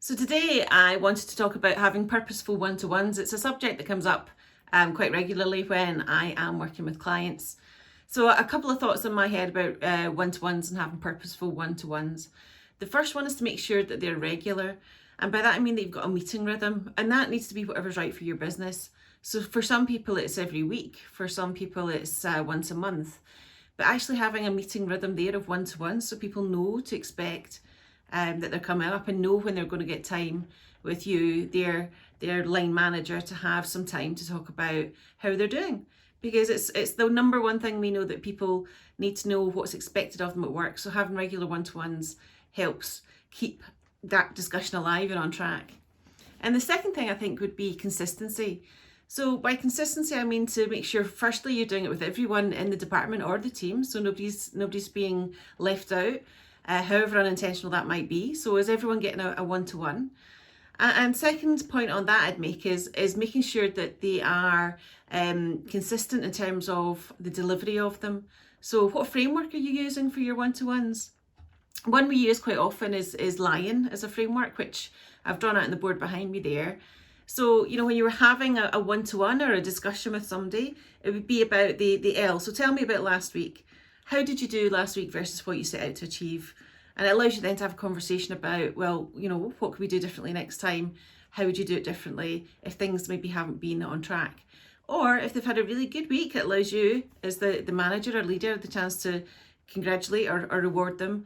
So today I wanted to talk about having purposeful one-to-ones. It's a subject that comes up quite regularly when I am working with clients. So a couple of thoughts in my head about one-to-ones and having purposeful one-to-ones. The first one is to make sure that they're regular. And by that I mean that you've got a meeting rhythm, and that needs to be whatever's right for your business. So for some people it's every week, for some people it's once a month. But actually having a meeting rhythm there of one-to-ones so people know to expect that they're coming up and know when they're going to get time with you, their line manager, to have some time to talk about how they're doing. Because it's the number one thing we know, that people need to know what's expected of them at work. So having regular one-to-ones helps keep that discussion alive and on track. And the second thing I think would be consistency. So by consistency, I mean to make sure, firstly, you're doing it with everyone in the department or the team, so nobody's being left out, however unintentional that might be. So is everyone getting a one-to-one? And second point on that I'd make is making sure that they are consistent in terms of the delivery of them. So what framework are you using for your one-to-ones? One we use quite often is Lion as a framework, which I've drawn out on the board behind me there. So, when you were having a one-to-one or a discussion with somebody, it would be about the L. So tell me about last week. How did you do last week versus what you set out to achieve? And it allows you then to have a conversation about, well, what could we do differently next time? How would you do it differently if things maybe haven't been on track? Or if they've had a really good week, it allows you as the manager or leader the chance to congratulate or reward them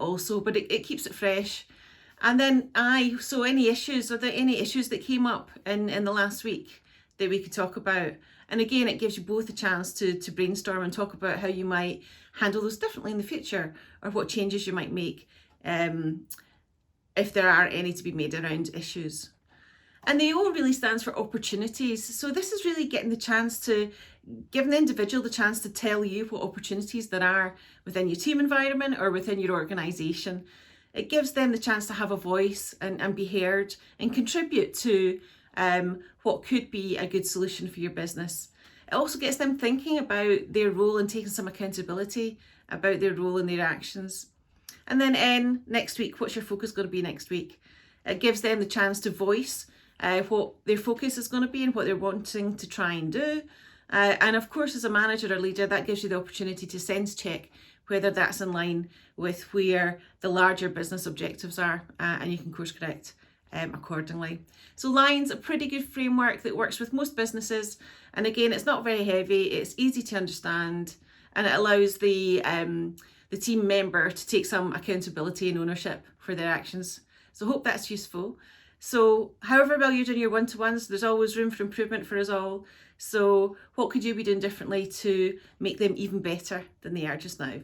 also, but it keeps it fresh. And then so any issues, are there any issues that came up in the last week that we could talk about? And again, it gives you both a chance to brainstorm and talk about how you might handle those differently in the future, or what changes you might make if there are any to be made around issues. And the O really stands for opportunities. So this is really getting the chance to give the individual the chance to tell you what opportunities there are within your team environment or within your organisation. It gives them the chance to have a voice and be heard and contribute to what could be a good solution for your business. It also gets them thinking about their role and taking some accountability about their role and their actions. And then N, next week, what's your focus going to be next week? It gives them the chance to voice what their focus is going to be and what they're wanting to try and do. And of course, as a manager or leader, that gives you the opportunity to sense check whether that's in line with where the larger business objectives are, and you can course correct accordingly. So Lion's a pretty good framework that works with most businesses. And again, it's not very heavy, it's easy to understand, and it allows the team member to take some accountability and ownership for their actions. So I hope that's useful. So however well you're doing your one-to-ones, there's always room for improvement for us all. So what could you be doing differently to make them even better than they are just now?